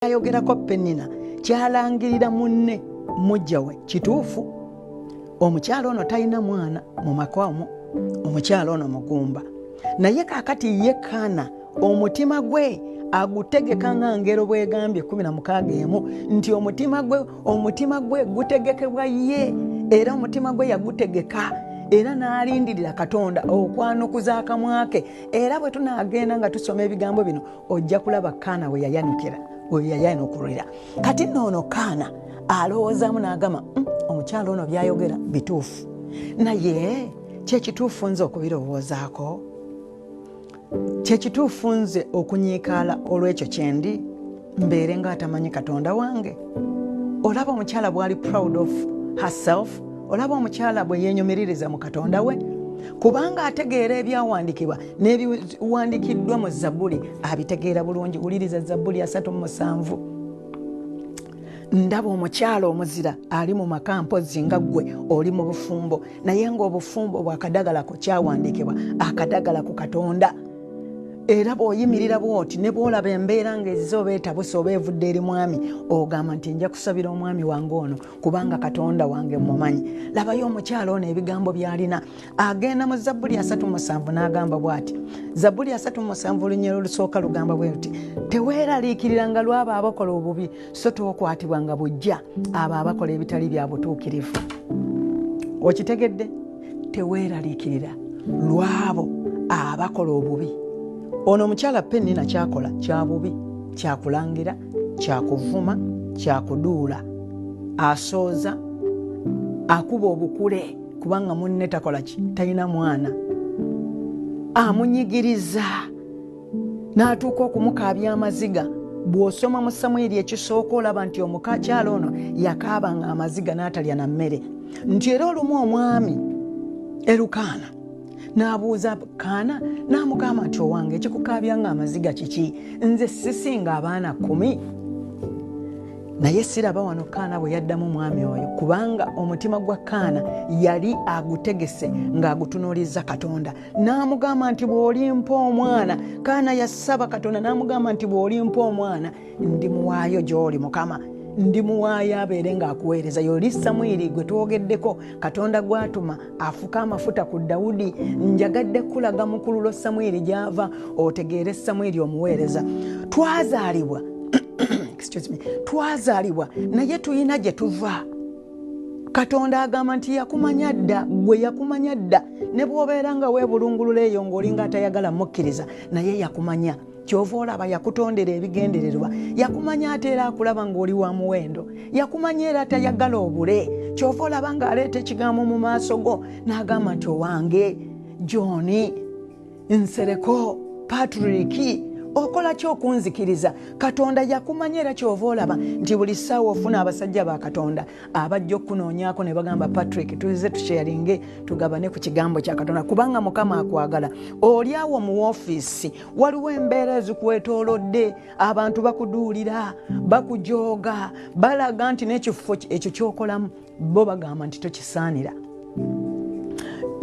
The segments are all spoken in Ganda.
Ayogerako Penina kyalangirira munne mujja we kituufu omukyalo ono talina mwana mu maka omwo, omukyalo ono mugumba naye kaakati ye Kaana omutima gwe agutegeka nga ngero bwegambye 16 nti omutima gwe gutegekebwa ye era omutima gwe yagutegeka era n'alindirira Katonda okwanukuza akamwa ke era bwe tunaagenda nga tusoma ebigambo bino ojja kulaba Kaana we yayanukira yayanukulira kati noono Kaana alowoozaamu n'agamba omukyalo ono byayogera bituufu naye kyekituufu nze okubirowoozaako kyekituufu nze okunyiikaala olw'ekyo kyendi mbeere ng'atamanyi Katonda wange. Olaba omukyala bw'ali proud of herself, olaba omukyala bwe yeenyumiririza mu Katonda we kubanga ategeera ebyawandiikibwa n'ebiwandiikiddwa mu Zabbuli abitegeera bulungi. Wuliriza Zabbuli 37 ndaba omukyala omuzira ali mu maka mpozzi nga ggwe oli mu bufumbo naye ng'obufumbo bwakadagala ku kyawandiikibwa akadagala ku Katonda. Era bw'oyimirira bw'oti ne bw'olaba embeera ng'ezze oba etabuse oba evudde eri mwami ogamba nti nja kusabira omwami wange ono kubanga Katonda wange mumanyi. Labayo omukyala ono ebigambo by'alina agenda mu Zabbuli 37 n'agamba bw'ati. Zabbuli 37 olunyero olusooka lugamba bwe luti teweeraliikiriranga lw'abo abakola obubi so tookwatibwa nga bujja abo abakola ebitali bya butuukirivu. Okitegedde? Teweeraliikirira lw'abo abakola obubi. Ono omukyala Penina kyakola kya bubi, kyakulangira, kyakuvuma, kyakuduula, asooza, akuba obukule kubanga munne takola ki talina mwana, amunyigiriza n'atuuka okumukaabya amaziga. Bw'osoma mu Samwiri ekisooka olaba nti omukakyala ono yakaabanga amaziga n'atalya na mmere nti era olumu omwami Erukaana n'abuuza Kaana n'amugamba nti owange ekikukaabya nga amaziga kiki? Nze sisinga abaana 10. Naye siraba wano Kaana bwe yaddamu mwami oyo kubanga omutima gwa Kaana yali agutegese ng'agutunuulizza Katonda. N'amugamba nti bw'olimpa omwana, Kaana yassaba Katonda n'amugamba nti bw'olimpa omwana ndimuwaayo gy'oli Mukama, ndimuwaayo abeere ng'akuweereza. Yoli Samwiri gwe twogeddeko Katonda gw'atuma afuka amafuta ku Dawudi. Njagadde kulaga mukululo Samwiri gy'ava otegeere Samwiri omuweereza. Twazaalibwa twazaalibwa naye tuyina gye tuva. Katonda agamba nti yakumanya dda, gwe yakumanya dda ne bw'obeera nga weebulungulula eyo ng'olinga atayagala mukkiriza naye yakumanya. Kyova olaba yakutondera ebigendererwa, yakumanya ate era akulaba ng'oli wa muwendo, yakumanya era atayagala obule. Kyova olaba ng'aleeta ekigambo mu maaso go n'agamba nti owange John, Nsereko, Patrick, okola ki okunzikiriza? Katonda yakumanya era kyova olaba nti buli ssaawa ofuna abasajja ba Katonda abajja okunoonyaako ne bagamba Patrick tuze tusharinge tugabane ku kigambo kya Katonda kubanga Mukama akwagala. Oli awo mu woofiisi waliwo embeera ezikuwetoolodde, abantu bakuduulira, bakujooga, balaga nti n'ekifo ekyo ky'okolamu bo bagamba nti tokisaanira.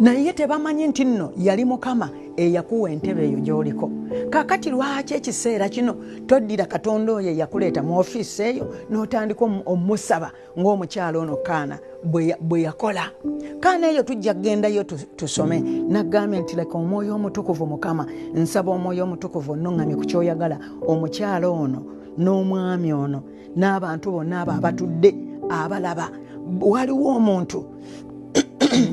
Naye tebamanyi nti nno yali Mukama eyakuwa entebe eyo gy'oliko. Kaakati lwaki ekiseera kino toddira Katonda oyo eyakuleeta mu ofiisi eyo n'otandika omusaba ng'omukyalo ono Kaana bwe yakola? Kaana eyo tujja kugendayo tusome n'agambye nti leka Omwoyo Omutukuvu Mukama, nsaba Omwoyo Omutukuvu onnoŋŋamye ku kyoyagala omukyalo ono n'omwami ono n'abantu bonna abo abatudde abalaba. Waliwo omuntu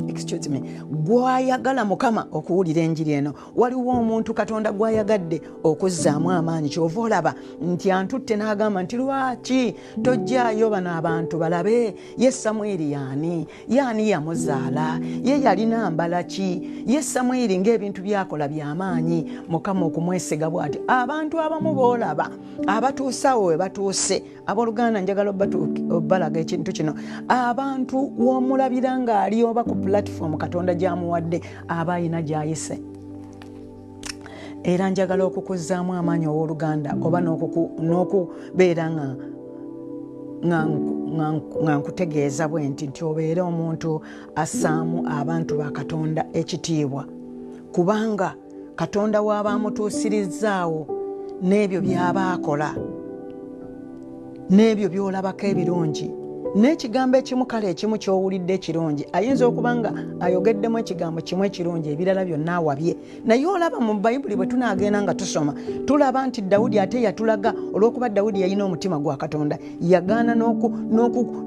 excuse me, gwayagala Mukama okuwulira enjiri eno. Waliwo omuntu Katonda gwayagadde okuzzaamu amaanyi. Kyova olaba nti antutte n'agamba nti lwaki tojjaayo bano abantu balabe ye Samwiri yaani yamuzaala, ye yalina mbala ki? Ye Samwiri ng'ebintu byakola by'amaanyi. Mukama okumwesiga bw'ati. Abantu abamu boolaba abatuuse awo we batuuse, abooluganda njagala obbalaga ekintu kino, abantu w'omulabira ng'ali oba ku platform Katonda gy'amuwadde aba ayina gy'ayise. Era njagala okukuzzaamu amaanyi ow'oluganda oba n'okubeera nga nkutegeeza bwe nti obeere omuntu assaamu abantu ba Katonda ekitiibwa kubanga Katonda w'aba amutuusirizzaawo n'ebyo by'aba akola n'ebyo by'olabako ebirungi n'ekigambo ekimu kale ekimu ky'owulidde ekirungi ayinza okuba nga ayogeddemu ekigambo kimu ekirungi ebirala byonna awabye naye olaba mu bayibuli bwe tunaagenda nga tusoma tulaba nti Dawudi ate yatulaga olw'okuba Dawudi yalina omutima gwa Katonda yagaana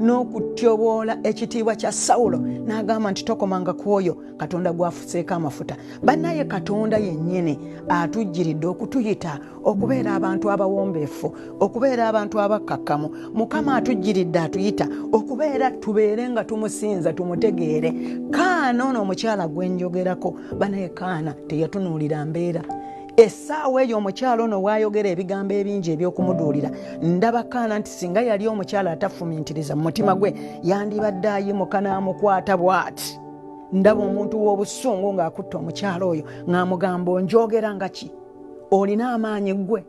n'okutyoboola ekitiibwa kya Sawulo n'agamba nti tokomanga ku oyo Katonda gwafuseeko amafuta. Bannaye Katonda yennyini atujjiridde okutuyita okubeera abantu abawombeefu okubeera abantu abakkakkamu. Mukama atujjiridde atuyita okubeera tubeere nga tumusinza tumutegeere. Kaana ono omukyala gwe njogerako banaye Kaana teyatunuulira mbeera. Essaawa eyo omukyala ono waayogera ebigambo ebingi eby'okumuduulira ndaba Kaana nti singa yali omukyala atafumiintiriza mu mutima gwe yandibadde ayimuka n'amukwata bw'ati. Ndaba omuntu w'obusungu ng'akutta omukyala oyo ng'amugamba onjogera nga ki? Olina amaanyi gwe?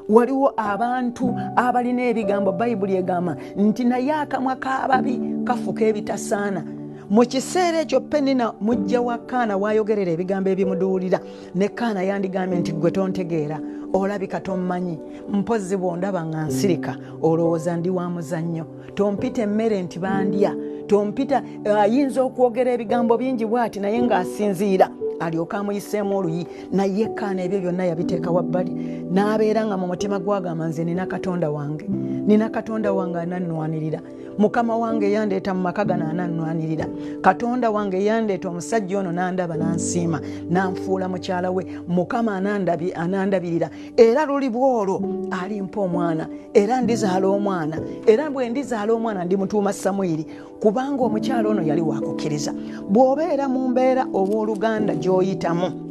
Waliwo abantu abalina ebigambo Bayibuli egamba nti naye akamwa k'ababi kafuka ebitasaana. Mu kiseera ekyo Penina mujja wa Kaana waayogerera ebigambo ebimuduulira ne Kaana yandigambye nti gwe tontegeera olabika tommanyi mpozi bw'ondaba nga nsirika olowooza ndi wa muzannyo tompita emmere nti bandya tompita ayinza okwogera ebigambo bingi bw'ati naye ng'asinziira alyoka amuyiseemu oluyi naye Kaana ebyo byonna yabiteeka wabbali n'abeera nga mu mutima gwagamba nze nina Katonda wange anannwanirira. Mukama wange yandeeta mu maka gano anannwanirira. Katonda wange yandeeta omusajja ono n'andaba n'ansiima n'anfuula mukyala we. Mukama anandabirira era luli bwolwo alimpa omwana era ndizaala omwana era bwe ndizaala omwana ndimutuuma Samwiri kubanga omukyala ono yali wakukkiriza. Bw'obeera mu mbeera obw'oluganda gy'oyitamu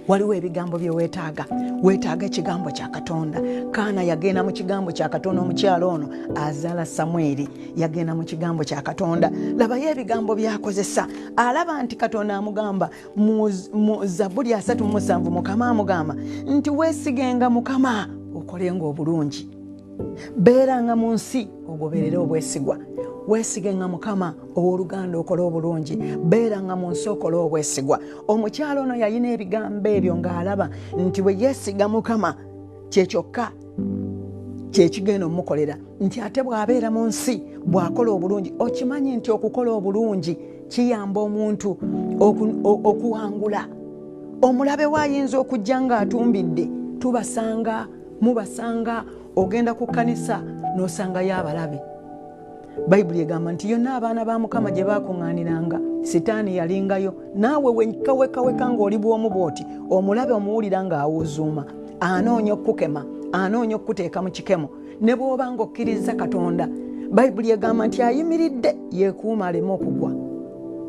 waliwo ebigambo bye weetaaga ekigambo kya Katonda. Kaana yagenda mu kigambo kya Katonda. Omukyala ono azaala Samwiri yagenda mu kigambo kya Katonda. Labayo ebigambo byakozesa. Alaba nti Katonda amugamba mu Zabbuli 3:7 Mukama amugamba nti weesigenga Mukama okolenga obulungi. Beeranga mu nsi ogoberere obwesigwa. Weesigenga Mukama ow'oluganda okola obulungi. Beeranga mu nsi okola obwesigwa. Omukyala ono yalina ebigambo ebyo ng'alaba nti bwe yeesiga Mukama kyekyokka kyekigenda omukolera nti ate bw'abeera mu nsi bw'akola obulungi. Okimanyi nti okukola obulungi kiyamba omuntu okuwangula. Omulabe waayinza okujja ng'atumbidde mubasanga ogenda ku kkanisa n'osangayo abalabe. Bayibuli egamba nti yonna abaana ba Mukama gye baakuŋŋaaniranga Sitaani yalingayo. Naawe wekaweka ng'oli bw'omu bw'oti omulabe omuwulira ng'awuzuuma anoonya okukema anoonya okuteeka mu kikemo. Ne bw'oba ng'okkiriza Katonda Bayibuli egamba nti ayimiridde yeekuuma aleme okugwa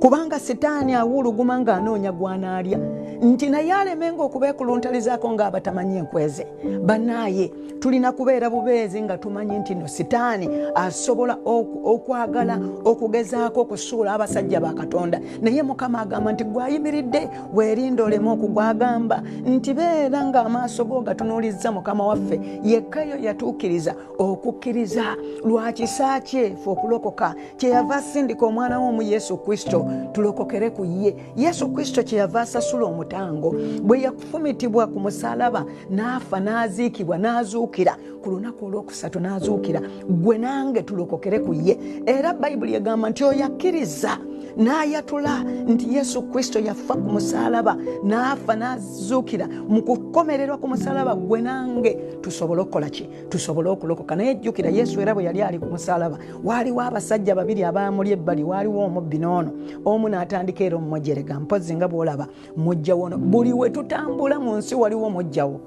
kubanga Sitaani awuluguma ng'anoonya gwanaalya nti naye alemenga okubeekuluntalizaako ng'abatamanyi enkweze. Bannaaye tulina kubeera bubeezi nga tumanyi nti no Sitaani asobola okwagala okugezaako okusuula abasajja ba Katonda naye Mukama agamba nti gwayimiridde weerinda oleme okugwagamba nti beera ng'amaaso go gatunuulizza Mukama waffe yekkayo yatuukiriza okukkiriza lwa kisa kye ffe okulokoka kyeyava asindika omwana w'omu Yesu Kristo tulokokere ku ye. Yesu Kristo kyeyava asasula omutango bwe yakufumitibwa ku musalaba n'afa n'aziikibwa n'azuukira ku lunaku olwokusatu n'azuukira gwe nange tulokokere ku ye. Era Bayibuli egamba nti oyo akkiriza n'ayatula nti Yesu Kristo yafa ku musalaba n'afa n'azuukira mu kukomererwa ku musalaba gwe nange tusobole okukola ki? Tusobole okulokoka. Naye jjukira Yesu era bwe yali ali ku musalaba waaliwo abasajja babiri abaamuli ebbali waaliwo omubbi n'ono omu n'atandika era omumwejerega mpozi nga bw'olaba mujjawo ono. Buli we tutambula mu nsi waliwo mujjawo.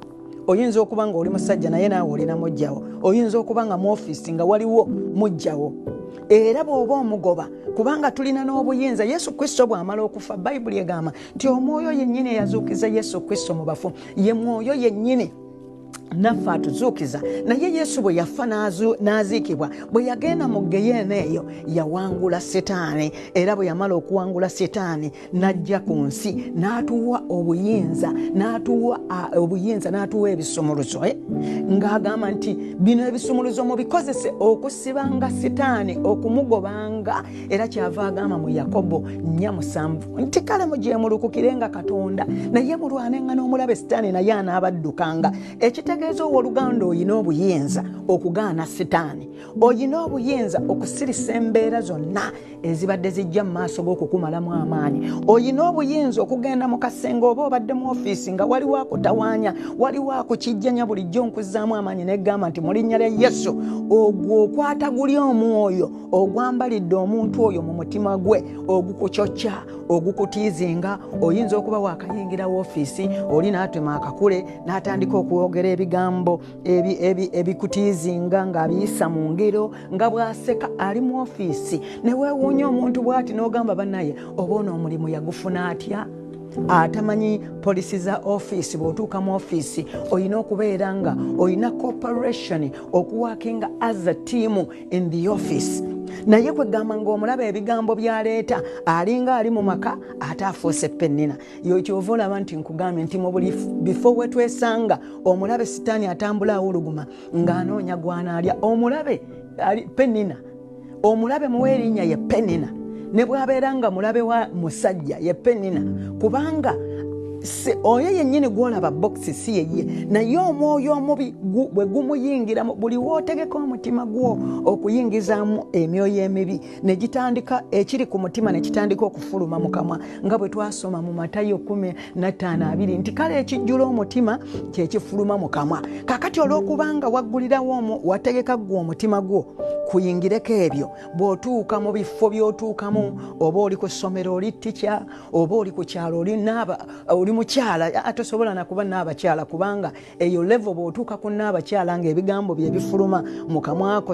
Oyinza okuba nga oli musajja naye naawe olina mujjawo. Oyinza okuba nga mu ofiisi nga waliwo mujjawo. Era bw'oba omugoba kubanga tulina n'obuyinza. Yesu Kristo bw'amala okufa Bayibuli egamba nti omwoyo yennyini eyazuukiza Yesu Kristo mu bafu ye mwoyo yennyini naffe atuzuukiza. Naye Yesu bwe yafa n'aziikibwa bwe yagenda mu Geyeena eyo yawangula Setaani. Era bwe yamala okuwangula Setaani n'ajja ku nsi n'atuwa obuyinza n'atuwa ebisumuluzo ng'agamba nti bino ebisumuluzo mubikozese okusibanga Setaani okumugobanga. Era kyava agamba mu Yakobo 4:7 nti kale mujemulukukirenga Katonda naye mulwanenga n'omulabe Setaani naye anaabaddukanga. Ekitegeeza kitegeeza owooluganda oyina obuyinza okugaana sitaani, oyina obuyinza okusirisa embeera zonna ezibadde zijja mu maaso g'okukumalamu amaanyi, oyina obuyinza okugenda mu kasenge oba obadde mu ofiisi nga waliwo akutawaanya, waliwo akukijjanya bulijjo nkuzzaamu amaanyi neggamba nti mu linnya lya Yesu ogwo okwata guli omwoyo ogwambalidde omuntu oyo mu mutima gwe ogukucocca ogukutiizinga. Oyinza okuba waakayingira woofiisi oli n'atema akakule n'atandika okwogera ebigambo ebikutiizinga ng'abiyisa mu ngero nga bw'aseka ali mu ofiisi ne weewuunya omuntu bw'ati n'ogamba bannaye oba ono omulimu yagufuna atya? Atamanyi polisi za ofiisi. Bw'otuuka mu ofiisi olina okubeera nga olina cooperation okuwakinga as a team in the office. Naye kwegamba ng'omulaba ebigambo byaleeta alinga ali mu maka ate afuuse pennina. Kyova olaba nti nkugambye nti mu buli bifo we twesanga omulabe sitaani atambula awuluguma ng'anoonya gwanaalya, omulabe pennina, omulabe muwe erinnya ye pennina. Ne bw'abeera nga mulabe wa musajja ye pennina, kubanga oyo yennyini gw'olaba bokisi si yeye, naye omwoyo omubi bwe gumuyingira buli wootegeka omutima gwo okuyingizaamu emyoyo emibi ne gitandika ekiri ku mutima ne kitandika okufuluma mu kamwa, nga bwe twasoma mu Matayo 15:2 nti kale ekijjula omutima kye kifuluma mu kamwa. Kaakati olw'okubanga waggulirawo wategeka gwe omutima gwo kuyingireko ebyo, bw'otuuka mu bifo by'otuukamu, oba oli ku ssomero oli ttica, oba oli ku kyalo oli mukyala, tosobola nakuba n'abakyala kubanga eyo level bw'otuuka ku n'abakyala ng'ebigambo bye bifuluma mu kamwako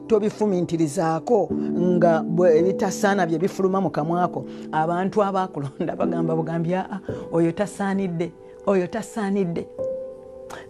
tobifumintirizaako nga ebitasaana bye bifuluma mu kamwako. Abantu abaakulonda bagamba bugambi oyo tasaanidde, oyo tasaanidde.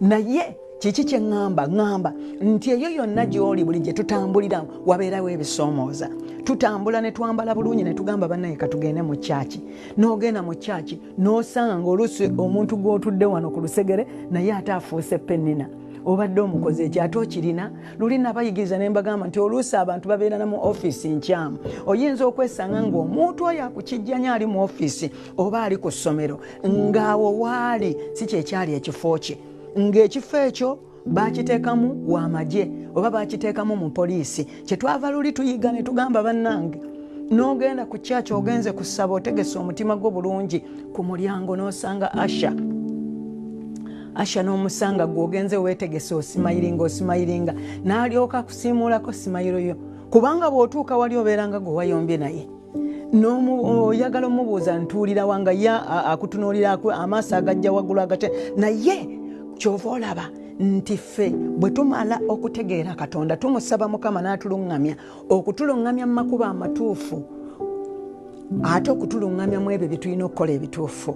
Naye kiki kye ŋŋamba nti eyo yonna gy'oli buli gye tutambulira wabeerawo ebisoomooza. Tutambula ne twambala bulungi ne tugamba bannaye katugende mu kyaki. N'ogenda mu kyaki n'osanga ng'oluusi omuntu gw'otudde wano ku lusegere naye ate afuuse pennina. Obadde omukozi ekyo ate okirina. Luli nabayigiriza ne mbagamba nti oluusi abantu babeera mu ofiisi nkyamu. Oyinza okwesanga ng'omuntu oyo akukijjanya ali mu ofiisi oba ali ku ssomero ng'awo waali si kyekyali ekifo kye, ng'ekifo ekyo bakiteekamu w'amagye oba bakiteekamu mu poliisi. Kyetwava luli tuyiga ne tugamba bannange, n'ogenda ku kyaki ogenze kusaba otegese omutima gwo bulungi, ku mulyango n'osanga Asha n'omusanga gw'ogenze weetegese osimayiringa n'alyoka kusiimuulako simayiro yo, kubanga bw'otuuka wali obeeranga gwe wayombye naye. Oyagala omubuuza ntuulira wanga ye akutunuulira amaaso agajja waggulu agate. Naye kyova olaba nti ffe bwe tumala okutegeera Katonda tumusaba Mukama n'atuluŋŋamya okutuluŋŋamya mu makubo amatuufu, ate okutuluŋŋamya mu ebyo bye tulina okukola ebituufu,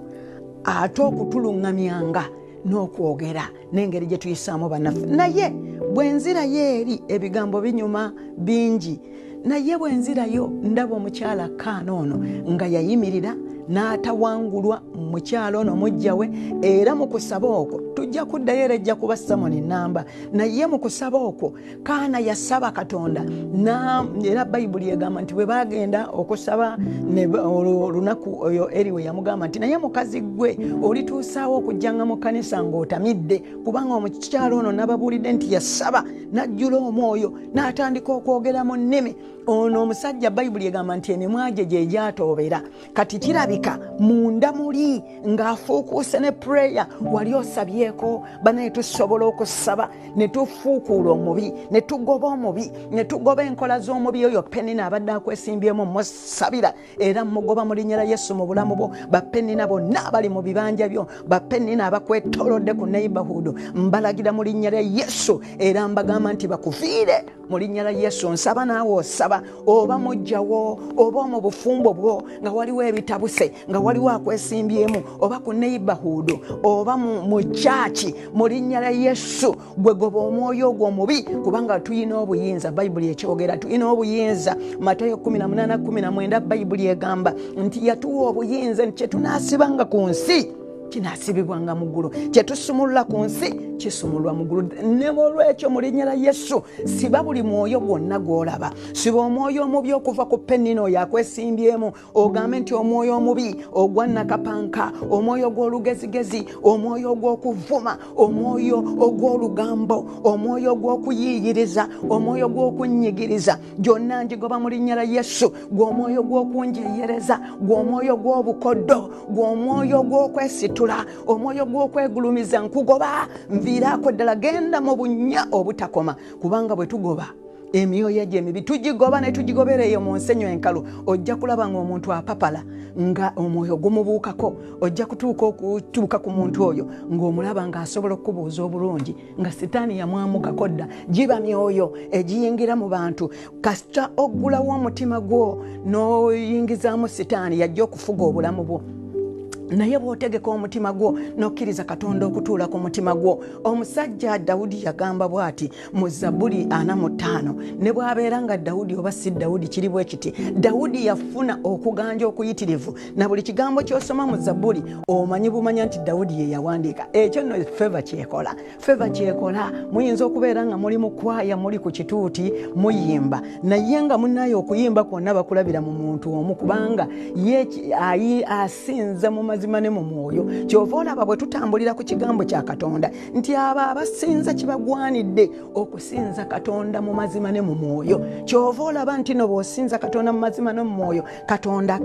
ate okutuluŋŋamyanga n'okwogera n'engeri gye tuyisaamu bannaffe. Naye bwe nzirayo eri ebigambo binyuma bingi, naye bwe nzirayo ndaba omukyala Kaana ono nga yayimirira n'atawangulwa mukyalo ono mujja we, era mu kusaba okwo tujja kuddayo era ejja kuba Samoni Namba. Naye mu kusaba okwo Kaana yasaba Katonda era Bayibuli egamba nti bwe bagenda okusaba olunaku oyo eri we yamugamba nti naye mukazi gwe olituusaawo okujjanga mu kkanisa ng'otamidde, kubanga omukyalo ono nababuulidde nti yasaba n'ajjula omwoyo n'atandika okwogera mu nnimi. Ono omusajja Bayibuli egamba nti emimwa gye gye gyatoobera. Kati kirabika munda muli ng'afuukuuse ne prayer wali osabyeko. Banaye tusobola okusaba ne tufuukuula omubi, ne tugoba omubi, ne tugoba enkola z'omubi oyo Pennina abadde akwesimbyemu musabira era mugoba mu linnya lya Yesu mu bulamu bwo. Bapennina bonna abali mu bibanja byo, Bapennina abakwetoolodde ku neighborhood, mbalagira mu linnya lya Yesu era mbagamba nti bakufiire mu linnya lya Yesu. Nsaba naawe osaba, oba mujjawo oba mu bufumbo bwo nga waliwo ebitabuse, nga waliwo akwesimbyemu, oba ku neighborhood oba mu kyaki, mu linnya lya Yesu gwe goba omwoyo ogwo omubi, kubanga tuyina obuyinza. Bayibuli ekyogera tuyina obuyinza. Matayo 18:19 Bayibuli egamba nti yatuwa obuyinza nti kye tunaasibanga ku nsi kinasibibwanga mu ggulu. Kye tusumulula ku nsi kisumulwa mu ggulu. Ne olw'ekyo mu linnya la Yesu siba buli mwoyo gwonna gw'olaba. Siba omwoyo omubi okuva ku pennino yakwesimbyemu ogambe nti omwoyo omubi ogwa nakapanka, omwoyo gw'olugezigezi, omwoyo ogw'okuvuma, omwoyo ogw'olugambo, omwoyo gw'okuyiyiriza, omwoyo gw'okunyigiriza. Gyonna ngigoba mu linnya la Yesu. Gw'omwoyo gw'okunjeeyereza, gw'omwoyo gw'obukoddo, gw'omwoyo gw'okwesitula, omwoyo gw'okwegulumiza nkugoba. Nviiraako ddala, genda mu bunnya obutakoma, kubanga bwe tugoba emyoyo gye emibi tugigoba ne tugigobera eyo mu nsenyo enkalu, ojja kulaba ng'omuntu apapala nga omwoyo gumubuukako. Ojja kutuuka ku muntu oyo ng'omulaba ng'asobola okubuuza obulungi nga sitaani yamwamukako dda. Giba myoyo egiyingira mu bantu. Kasita oggulawo omutima gwo n'oyingizaamu sitaani yajja okufuga obulamu bwo. Naye bw'otegeka omutima gwo n'okkiriza Katonda okutuula ku mutima gwo. Omusajja Dawudi yagamba bw'ati mu Zabbuli 45, ne bw'abeera nga Dawudi oba si Dawudi kiri bwe kiti. Dawudi yafuna okuganja okuyitirivu, na buli kigambo ky'osoma mu Zabbuli omanyi bumanya nti Dawudi ye yawandiika. Ekyo nno feva kyekola. Feva kyekola, muyinza okubeera nga muli mu kwaya, muli ku kituuti muyimba, naye nga munnayo okuyimba kwonna bakulabira mu muntu omu, kubanga ye asinza mu mazima ne mu mwoyo. Kyova olaba bwe tutambulira ku kigambo kya Katonda nti abo abasinza kibagwanidde okusinza Katonda mu mazima ne mu mwoyo. Kyova olaba nti no bw'osinza Katonda mu mazima ne mu mwoyo, Katonda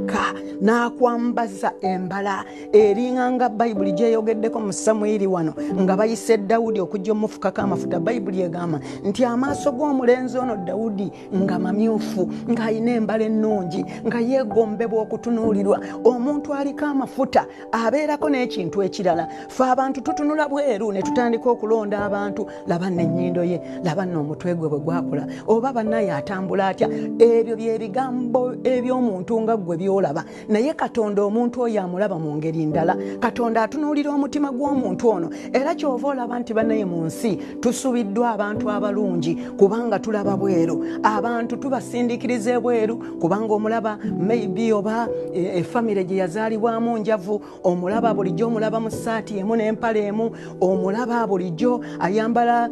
n'akwambaza embala eringa nga Bayibuli gyeyogeddeko mu Samwiri wano nga bayise Dawudi okujja omufukako amafuta. Bayibuli egamba nti amaaso g'omulenzi ono Dawudi nga mamyufu, ng'alina embala ennungi, nga yeegombebwa okutunuulirwa. Omuntu aliko amafuta abeerako n'ekintu ekirala. Fe abantu tutunula bweru ne tutandika okulonda abantu. Laba n'ennyindo ye, laba n'omutwe gwe bwe gwakula, oba bannaye atambula atya. Ebyo bye bigambo eby'omuntu nga ggwe by'olaba. Naye Katonda omuntu oyo amulaba mu ngeri ndala. Katonda atunuulira omutima gw'omuntu ono. Era kyova olaba nti bannaye mu nsi tusubiddwa abantu abalungi kubanga tulaba bweru. Abantu tubasindikiriza ebweru kubanga omulaba maybe oba efamire gye yazaalibwamu njavu, omulaba bulijjo omulaba mu ssaati emu n'empale emu, omulaba bulijjo ayambala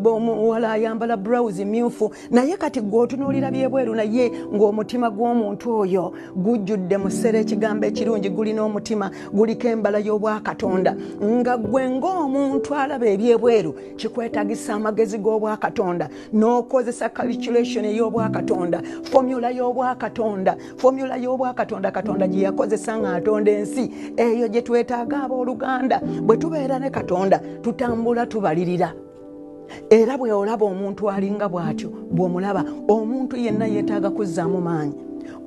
omuwala ayambala blouse myufu. Naye kati gw'otunuulira byebweru naye ng'omutima gw'omuntu oyo gujjudde mu ssere ekigambo ekirungi, gulina omutima guliko embala y'obwakatonda. Nga gwe ng'omuntu alaba ebyebweru kikwetagisa amagezi g'obwakatonda n'okozesa calculation ey'obwakatonda, formula y'obwakatonda, Katonda gye yakozesa ng'atonda ensi eyo gye twetaaga abooluganda. Bwe tubeera ne Katonda tutambula tubalirira. Era bwe olaba omuntu alinga bw'atyo, bw'omulaba omuntu yenna yeetaaga kuzzaamu maanyi,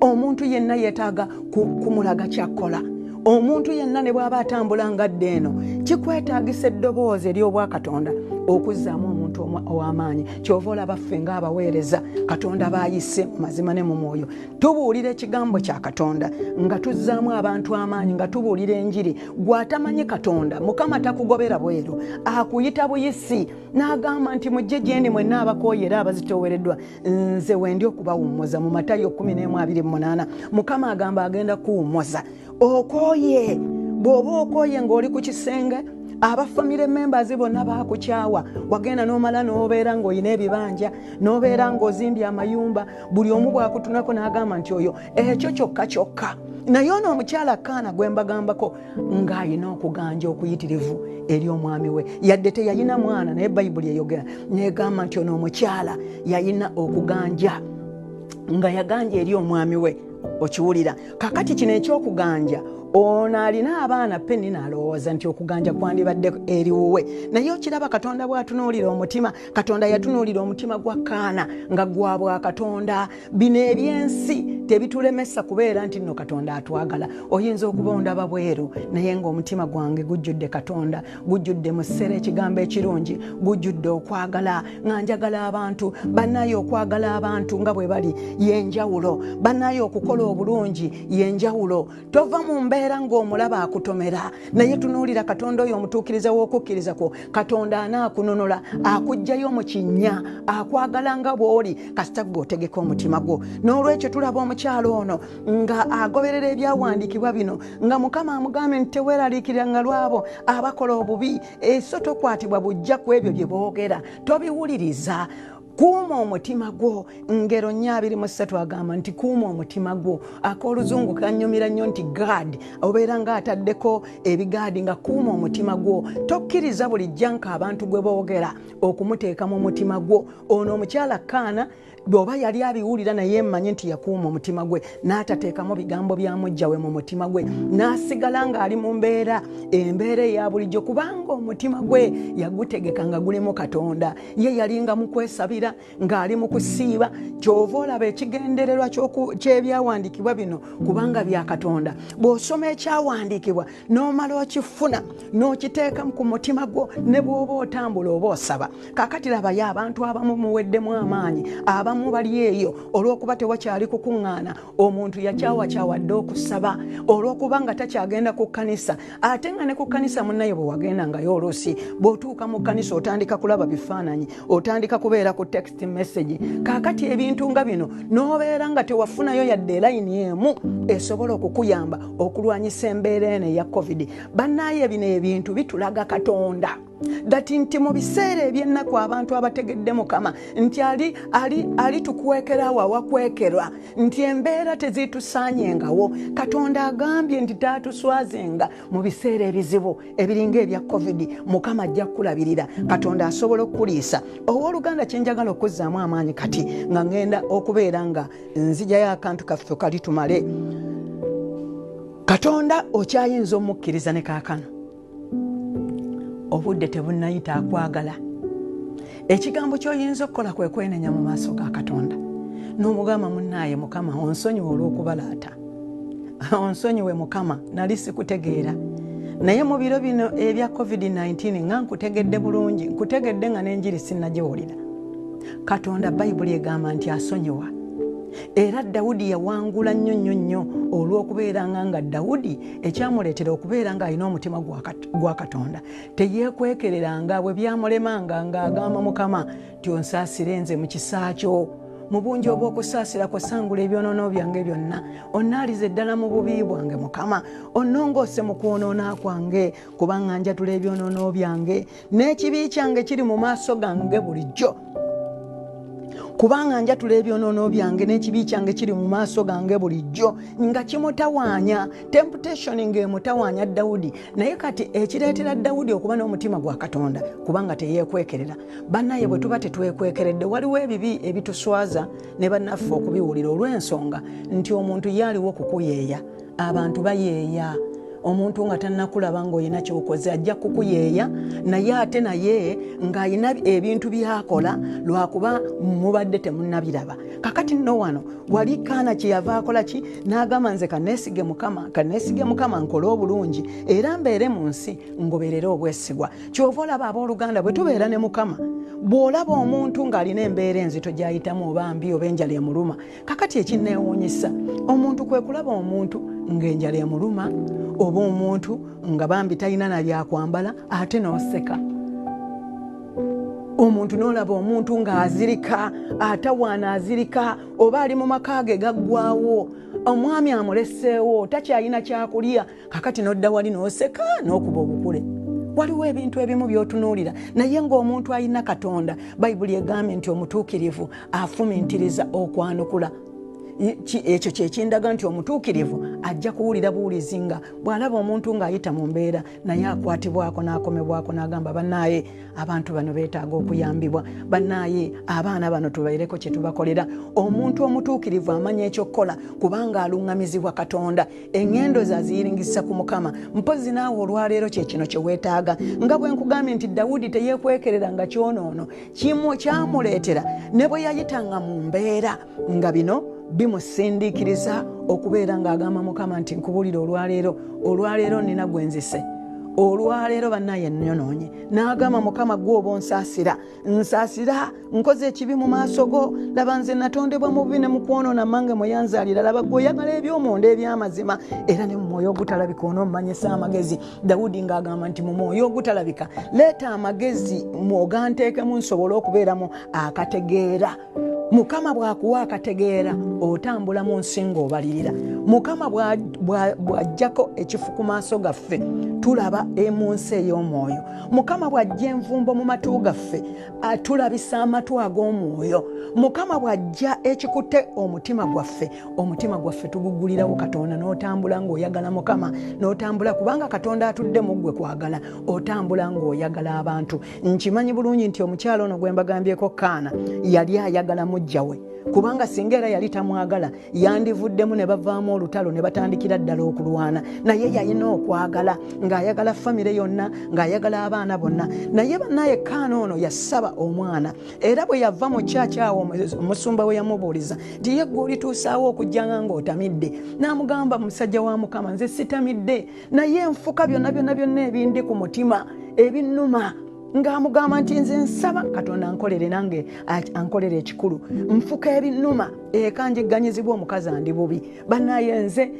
omuntu yenna yeetaaga kumulaga kyakkola. Omuntu yenna ne bw'aba atambula nga dde eno kikwetaagisa eddoboozi ery'obwakatonda okuzzaamu omuntu ow'amaanyi. Kyova olaba ffe ng'abaweereza Katonda baayise mu mazima ne mu mwoyo tubuulira ekigambo kya Katonda nga tuzzaamu abantu amaanyi, nga tubuulira enjiri. Gw'atamanyi Katonda, Mukama takugobera bweru, akuyita buyisi n'agamba nti mujje gye ndi mwenna abakooye era abazitoowereddwa, nze wendi okubawummuza. Mu Matayo 11:28 Mukama agamba agenda kuwummuza. Okooye, bw'oba okooye ng'oli ku kisenge, aba family members bonna baakukyawa, wagenda n'omala n'obeera ng'olina ebibanja, n'obeera ng'ozimbye amayumba, buli omu bw'akutunako n'agamba nti oyo ekyo kyokka kyokka. Naye ono omukyala Kaana gwe mbagambako ng'alina okuganja okuyitirivu eri omwami we. Yadde teyalina mwana, naye Bayibuli eyogera n'egamba nti ono omukyala yalina okuganja nga yaganja eri omwami we. Okiwulira? Kakati kino eky'okuganja, ono alina abaana penni n'alowooza nti okuganja kwandibadde eri wuwe. Naye okiraba Katonda bw'atunuulira omutima. Katonda yatunuulira omutima gwa Kaana nga gwa bwa Katonda. Bino eby'ensi tebitulemesa kubeera nti nno Katonda atwagala. Oyinza okuba ondaba bweru naye ng'omutima gwange gujjudde Katonda, gujjudde mu ssere ekigambo ekirungi, gujjudde okwagala. Nga njagala abantu bannaye, okwagala abantu nga bwe bali y'enjawulo, bannaye okukola obulungi y'enjawulo. Tova mu mbeera ng'omulaba akutomera, naye tunuulira Katonda oyo omutuukiriza w'okukkiriza kwo. Katonda anaakunonola, akuggyayo mu kinnya, akwagala nga bw'oli kasita gw'otegeka omutima gwo. N'olwekyo tulaba omukyalo ono nga agoberera ebyawandiikibwa bino nga Mukama amugambye nti teweeraliikiranga lwabo abakola obubi, so tokwatibwa bujja ku ebyo bye boogera, tobiwuliriza. Kuuma omutima gwo. Ngero 2:3 agamba nti kuuma omutima gwo. Ak'oluzungu kanyumira nnyo nti guard, obeera nga ataddeko ebigaadi nga kuuma omutima gwo. Tokkiriza buli jjanka abantu gwe boogera okumuteeka mu mutima gwo. Ono omukyala Kaana bw'oba yali abiwulira naye mmanyi nti yakuuma omutima gwe n'atateekamu bigambo bya mujja we mu mutima gwe, n'asigala ng'ali mu embeera eya bulijjo kubanga omutima gwe yagutegeka nga gulimu Katonda. Ye yalinga mu kwesabira ng'ali mu kusiiba. Ky'ova olaba ekigendererwa ky'ebyawandiikibwa bino kubanga bya Katonda. Bw'osoma ekyawandiikibwa n'omala okifuna n'okiteeka ku mutima gwo ne bw'oba otambula oba osaba. Kaakati labayo abantu abamu muweddemu amaanyi, abamu bali eyo olw'okuba tewakyali kukuŋŋaana. Omuntu yakyawakyawadde okusaba olw'okuba nga takyagenda ku kkanisa. Ate nga ne ku kkanisa munnaye bwe wagendangayo oluusi bw'otuuka mu kkanisa otandika kulaba bifaananyi, otandika kubeera ku text message. Kaakati ebintu nga bino n'obeera nga tewafunayo yadde layini emu esobola okukuyamba okulwanyisa embeera eno eya COVID. Bannaaye bino ebintu bitulaga Katonda. Dati nti mu biseera eby'ennaku abantu abategedde Mukama nti ali tukwekera wawakwekerwa, nti embeera tezitusaanyengawo. Katonda agambye nti taatuswazenga mu biseera ebizibu ebiringa ebya COVID. Mukama ajja kulabirira. Katonda asobola okuliisa. Owooluganda kye njagala okuzzaamu amaanyi kati nga ngenda okubeera nga nzijayo akantu kaffe kali tumale. Katonda okyayinza omukkiriza ne kaakano. Obudde tebunnayita akwagala. Ekigambo ky'oyinza okukola kwe kwenenya mu maaso ga Katonda. N'omugamba munnaaye, Mukama onsonyiwe olw'okubalaata. Onsonyiwe Mukama, nali sikutegeera. Naye mu biro bino ebya COVID-19 nga nkutegedde bulungi, nkutegedde nga n'enjiri sinnagiwulira. Katonda Bayibuli egamba nti asonyiwa. Era Dawudi yawangula nnyo olw'okubeera nga Dawudi ekyamuleetera okubeera nga alina omutima gwa Katonda. Teyeekwekereranga bwe byamulemanga ng'agamba Mukama nti onsaasire nze mu kisa kyo. Mu bungi obw'okusaasira kwesangula ebyonoono byange byonna. Onnaalize ddala mu bubi bwange Mukama. Onnongoose mu kwonoona kwange kubanga njatula ebyonoono byange. N'ekibi kyange kiri mu maaso gange bulijjo. Kubanga njatula ebyonoono byange n'ekibi kyange kiri mu maaso gange bulijjo. Nga kimutawaanya, temptation ng'emutawaanya Dawudi. Naye kati ekireetera Dawudi okuba n'omutima gwa Katonda kubanga teyeekwekerera. Bannaye bwe tuba tetwekwekeredde waliwo ebibi ebituswaza ne bannaffe okubiwulira olw'ensonga nti omuntu yaaliwo okukuyeeya. Abantu bayeeya. Omuntu nga tannakulaba ng'olina ky'okoze ajja kukuyeeya, naye ate naye ng'alina ebintu byakola lwakuba mubadde temunnabiraba. Kakati nno wano wali Kaana kye yava akola ki? N'agamba nze kanneesige Mukama nkole obulungi era mbeere mu nsi ngoberere obwesigwa. Ky'ova olaba abooluganda bwe tubeera ne Mukama, bw'olaba omuntu ng'alina embeera enzito gy'ayitamu oba mbi oba enjala emuluma. Kakati ekinneewuunyisa omuntu kwe kulaba omuntu ng'enjala emuluma oba omuntu nga bambi talina na byakwambala ate n'oseka. Omuntu n'olaba omuntu ng'azirika, atawaana azirika, oba ali mu maka ge gaggwaawo, omwami amuleseewo, takyalina kyakulya, kakati n'odda wali n'oseka n'okuba obukule. Waliwo ebintu ebimu by'otunuulira naye ng'omuntu alina Katonda. Bayibuli egambye nti omutuukirivu afumintiriza okwanukula. Ekyo kyekindaga nti omutuukirivu ajja kuwulira buwulizi nga bw'alaba omuntu ng'ayita mu mbeera naye akwatibwako n'akomebwako n'agamba bannaaye abantu bano beetaaga okuyambibwa. Bannaaye abaana bano tubaireko kye tubakolera. Omuntu omutuukirivu amanya ekyokukola kubanga aluŋŋamizibwa Katonda. Eŋŋendo ze aziyiringisa ku Mukama. Mpozi naawe olwaleero kye kino kye weetaaga. Nga bwe nkugambye nti Dawudi teyeekwekerera nga kyonoono kyamuleetera ne bwe yayitanga mu mbeera nga bino bimusindiikiriza okubeera ng'agamba Mukama nti nkubulira olwaleero nina gwe nzise. Olwaleero bannaaye nnyonoonye. N'agamba Mukama gw'oba onsaasira. Nsaasira nkoze ekibi mu maaso go. Laba nze natondebwa mu bubi ne mu kwonoona mmange mwe yanzaalira. Laba ggwe oyagala eby'omunda eby'amazima era ne mu mwoyo ogutalabika onommanyisa amagezi. Dawudi ng'agamba nti mu mwoyo ogutalabika leeta amagezi mwoganteekemu nsobole okubeeramu akategeera. Mukama bw'akuwa akategeera otambula mu nsi ng'obalirira. Mukama bw'ajjako ekifu ku maaso gaffe tulaba mu nsi ey'omwoyo. Mukama bw'ajja envumbo mu matu gaffe tulabisa amatu ag'omwoyo. Mukama bw'ajja ekikutte omutima gwaffe tugugulirawo Katonda n'otambula ng'oyagala Mukama, n'otambula kubanga Katonda atudde mu ggwe kwagala, otambula ng'oyagala abantu. Nkimanyi bulungi nti omukyalo ono gwe mbagambyeko Kaana yali ayagala mujja we, kubanga singa era yali tamwagala yandivuddemu ne bavaamu olutalo ne batandikira ddala okulwana. Naye yalina okwagala, ng'ayagala famire yonna, ng'ayagala abaana bonna. Naye bannaye Kaana ono yasaba omwana, era bwe yava mu kyakya awo omusumba we yamubuuliza nti ye ggwe olituusaawo okujjanga ng'otamidde? N'amugamba musajja wa Mukama, nze sitamidde, naye nfuka byonna ebindi ku mutima ebinnuma. Ng'amugamba nti nze nsaba Katonda ankolere, nange ankolere ekikulu. Nfuka ebinnuma eka njiganyizibwa omukazi andi bubi. Bannaye nze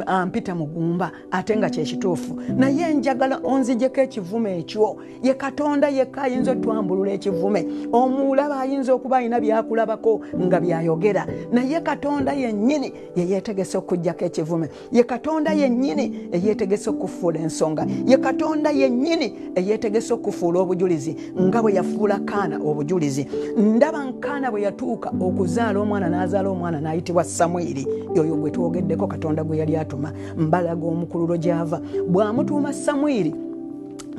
ampita mugumba ate nga kyekituufu. Naye njagala onzijeko ekivume ekyo. Ye Katonda yekka ayinza otwambulula ekivume. Omulaba ayinza okuba alina byakulabako nga byayogera. Naye Katonda yennyini ye yeetegese okujjako ekivume. Ye Katonda yennyini eyeetegese okufuula ensonga. Ye Katonda yennyini eyeetegese okufuula obujulizi nga bwe yafuula Kaana obujulizi. Ndaba Kaana bwe yatuuka okuzaala omwana n'azaala omwana n'ayitibwa Samwiri. Yoyo gwe twogeddeko Katonda gwe yali atuma mbalaga omukululo gy'ava. Bw'amutuuma Samwiri,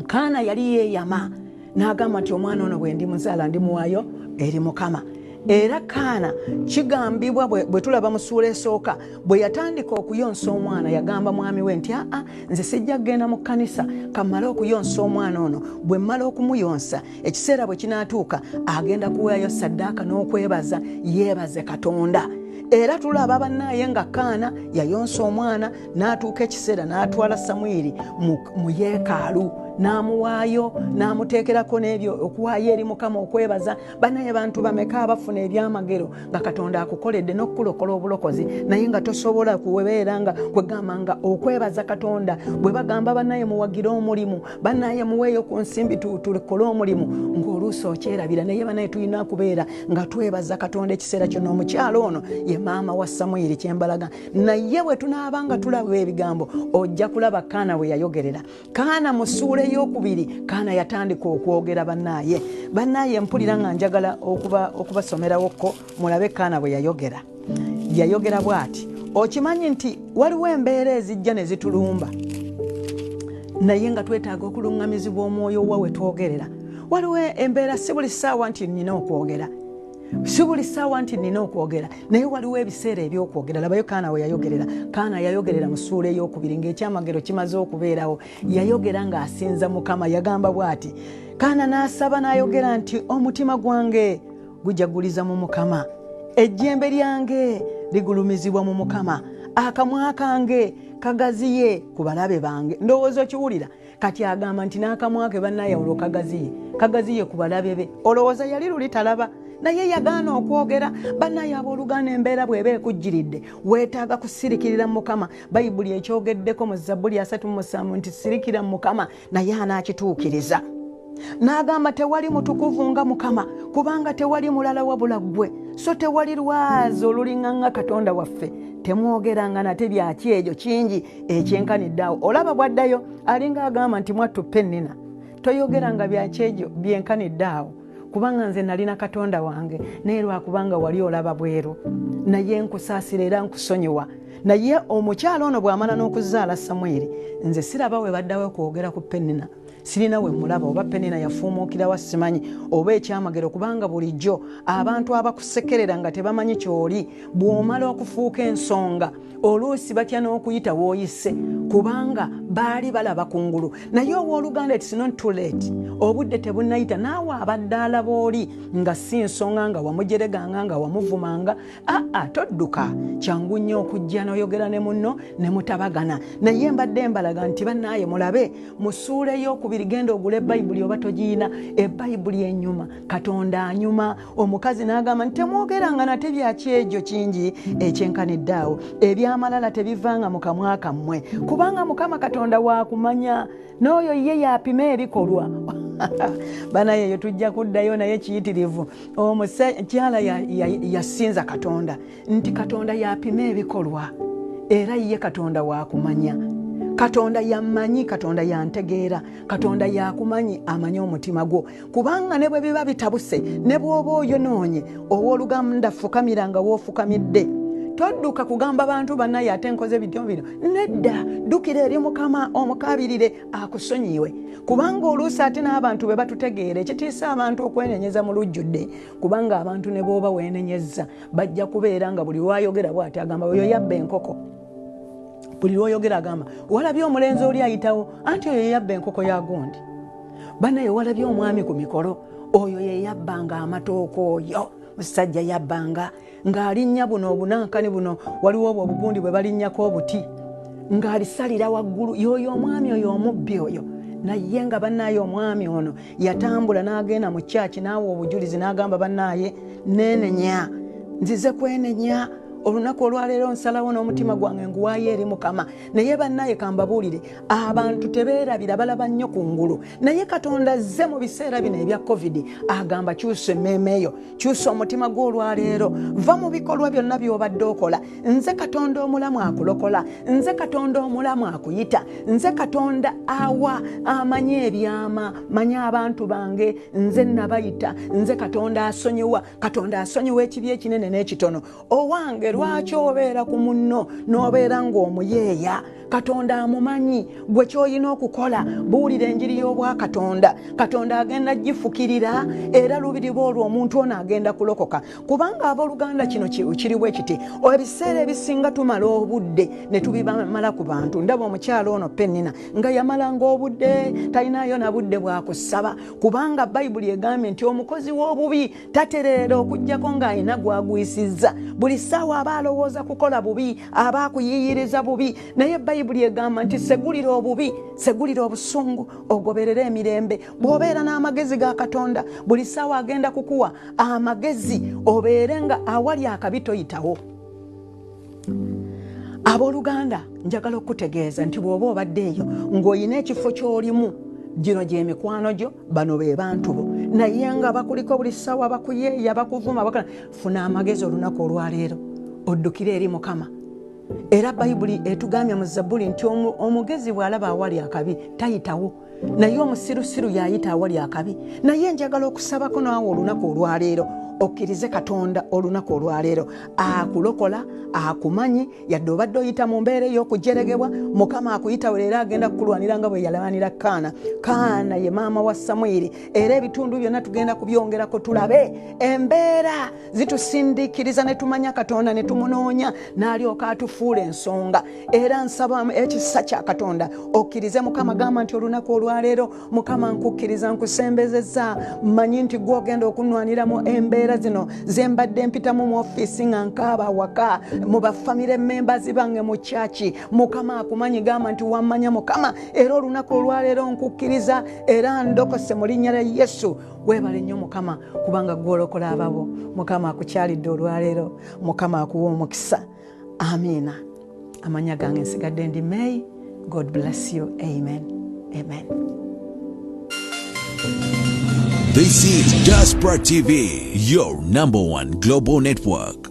Kaana yali yeeyama n'agamba nti omwana ono bwe ndimuzaala ndimuwaayo eri Mukama. Era Kaana kigambibwa bwe tulaba mu ssuula esooka bwe yatandika okuyonsa omwana yagamba mwami we nti nze sijja kgenda mu kkanisa kamala okuyonsa omwana ono. Bwe mmala okumuyonsa ekiseera bwe kinaatuuka agenda kuwaayo ssaddaaka n'okwebaza yeebaze Katonda. Era tulaba bannaye nga Kaana yayonsa omwana n'atuuka ekiseera n'atwala Samwiri mu yeekaalu n'amuwaayo n'amuteekerako n'ebyo okuwaayo eri Mukama okwebaza. Bannaye bantu bameka abafuna ebyamagero nga Katonda akukoledde n'okukulokola obulokozi naye nga tosobola kubeera nga kwegamba nga okwebaza Katonda. Bwe bagamba bannaye muwagire omulimu, bannaye muweeyo ku nsimbi tukole omulimu, ng'oluusi okyerabira. Naye bannaye tulina kubeera nga twebaza Katonda ekiseera kyonna. Omukyalo ono ye maama wa Samwiri kyembalaga. Naye bwe tunaabanga tulaba ebigambo ojja kulaba Kaana bwe yayogerera. Kaana mu ssuula ey'okubiri Kaana yatandika okwogera bannaye mpulira nga njagala okubasomerawokko mulabe Kaana bwe yayogera. Yayogera bw'ati. Okimanyi nti waliwo embeera ezijja ne zitulumba naye nga twetaaga okuluŋŋamizibwa omwoyo wa we twogerera. Waliwo embeera si buli ssaawa nti nnina okwogera, si buli ssaawa nti nnina okwogera, naye waliwo ebiseera ebyokwogera. Labayo Kaana we yayogerera. Kaana yayogerera mu ssuula ey'okubiri ng'ekyamagero kimaze okubeerawo. Yayogera ng'asinza Mukama. Yagamba bw'ati. Kaana n'asaba n'ayogera nti omutima gwange gujaguliza mu Mukama, ejjembe lyange ligulumizibwa mu Mukama, akamwa kange kagaziye ku balabe bange. Ndowooza okiwulira kati agamba nti n'akamwa ke bannaye olwo kagaziye ku balabe be. Olowooza yali luli talaba naye yagaana okwogera. Bannaye abooluganda embeera bw'eba ekujjiridde weetaaga kusirikirira mu Mukama. Bayibuli ekyogeddeko mu Zabbuli 37 nti sirikira mu Mukama naye anaakituukiriza. N'agamba tewali mutukuvu nga Mukama kubanga tewali mulala wabula ggwe, so tewali lwazi oluliŋŋaŋŋa Katonda waffe. Temwogeranga nate byaki ekyo kingi ekyenkaniddeawo. Olaba bw'addayo alinga agamba nti mwattu pennina toyogeranga byaki ekyo byenkaniddeawo kubanga nze nalina Katonda wange naye lwakubanga wali olaba bweru naye nkusaasira era nkusonyiwa. Naye omukyalo ono bw'amala n'okuzaala Samwiri, nze siraba we baddawo kwogera ku Penina. Sirina we mulaba oba Penina yafuumuukira wa simanyi oba ekyamagero kubanga bulijjo abantu abakusekerera nga tebamanyi ky'oli bw'omala okufuuka ensonga oluusi batya n'okuyita w'oyise kubanga baali balaba kungulu. Naye owooluganda it's not too late. Obudde tebunnayita naawe abadde alaba oli nga si nsonga nga wamujereganga nga wamuvumanga. Todduka, kyangu nnyo okujja n'oyogera ne munno ne mutabagana. Naye mbadde mbalaga nti bannaaye mulabe mu ssuula ey'okubiri genda ogula Ebbayibuli oba togiina. Ebbayibuli ennyuma Katonda anyuma. Omukazi n'agamba nti temwogeranga nate byaki ekyo kingi ekyenkaniddeawo. Ebyamalala tebivanga mu kamwa kammwe kubanga Mukama Katonda waakumanya n'oyo ye yaapima ebikolwa. banaye yo tujja kuddayo naye kiyitirivu. Omukyala yasinza Katonda nti Katonda yapima ebikolwa era ye Katonda wakumanya. Katonda yamanyi, Katonda yantegeera, Katonda yakumanyi, amanyi omutima gwo. Kubanga ne bwe biba bitabuse ne bw'oba oyonoonye owooluganda fukamiranga woofukamidde. Todduka kugamba abantu bannaye ate nkoze bino. Nedda, ddukira eri Mukama omukabirire akusonyiwe. Kubanga oluusi ate n'abantu bwe batutegeera ekitiisa abantu okwenenyeza mu lujjudde. Kubanga abantu ne bw'oba weenenyezza bajja kubeera nga buli lwayogera bw'ati agamba oyo yabba enkoko. Buli lw'oyogera agamba walabye omulenzi oli ayitawo anti oyo yabba enkoko ya gundi. Bannaye walabye omwami ku mikolo oyo ye yabbanga amatooka oyo. Musajja yabbanga ng'alinnya buno obunankani buno waliwo obwo obugundi bwe balinnyako obuti ng'alisalira waggulu. Yoyo omwami oyo omubbi oyo. Naye nga bannaye omwami ono yatambula n'agenda mu kyaki n'awa obujulizi n'agamba bannaye neenenya, nzize kwenenya. Olunaku olwaleero nsalawo n'omutima gwange nguwaayo eri Mukama. Naye bannaye kambabuulire abantu tebeerabira balaba nnyo ku ngulu. Naye Katonda azze mu biseera bino ebya COVID agamba kyusa emmeeme eyo, kyusa omutima gw'olwaleero, va mu bikolwa byonna by'obadde okola. Nze Katonda omulamu akulokola, nze Katonda omulamu akuyita, nze Katonda awa amanyi ebyama, manyi abantu bange, nze nabayita, nze Katonda asonyiwa, Katonda asonyiwa ekibi ekinene n'ekitono. Owange lwaki obeera ku munno n'obeera ng'omuyeeya? Katonda amumanyi. Gwe ky'olina okukola buulira enjiri y'obwa Katonda. Katonda agenda gifukirira era lubiriba olwo omuntu ono agenda kulokoka. Kubanga abooluganda kino kiri bwe kiti ebiseera ebisinga tumala obudde ne tubimala ku bantu. Ndaba omukyalo ono Penina nga yamalanga obudde talinayo na budde bwa kusaba. Kubanga Bayibuli egambye nti omukozi w'obubi tatereera okuggyako ng'alina gwagwisizza. Buli ssaawa aba alowooza kukola bubi, aba akuyiyiriza bubi. Naye Bayibuli egamba nti segulira obubi, segulira obusungu, ogoberere emirembe. Bw'obeera n'amagezi ga Katonda buli ssaawa agenda kukuwa amagezi obeere nga awali akabi toyitawo. Abooluganda njagala okutegeeza nti bw'oba obadde eyo ng'olina ekifo ky'olimu, gino gy'emikwano gyo, bano be bantu bo. Naye nga bakuliko buli ssaawa bakuyeeya bakuvuma funa amagezi olunaku olwaleero oddukire eri Mukama. Era Bayibuli etugambye mu Zabbuli nti omugezi bw'alaba awali akabi tayitawo, naye omusirusiru y'ayita awali akabi. Naye njagala okusabako naawe olunaku olwaleero okkirize Katonda olunaku olwaleero akulokola, akumanyi. Yadde obadde oyita mu mbeera ey'okujeregebwa, Mukama akuyitawo era agenda kukulwanira nga bwe yalwanira Kaana. Kaana ye maama wa Samwiri. Era ebitundu byonna tugenda kubyongerako tulabe embeera zitusindiikiriza ne tumanya Katonda ne tumunoonya n'alyoka atufuula ensonga. Era nsaba ekisa kya Katonda okkirize Mukama. Gamba nti olunaku olwaleero Mukama nkukkiriza nkusembezezza, mmanyi nti gw'ogenda okunnwaniramu embeera zino zembadde mpitamu mu ofiisi nga nkaaba waka mu bafamire members bange mu kyaki. Mukama akumanyi. Gamba nti wammanya Mukama. Era olunaku olwaleero nkukkiriza era ndokose mu linnya lya Yesu. Weebale nnyo Mukama kubanga gw'olokola ababo. Mukama akukyalidde olwaleero. Mukama akuwa omukisa. Amiina. Amanya gange nsigadde ndi May. God bless you. Amen. Amen. This is Diaspora TV, your #1 global network.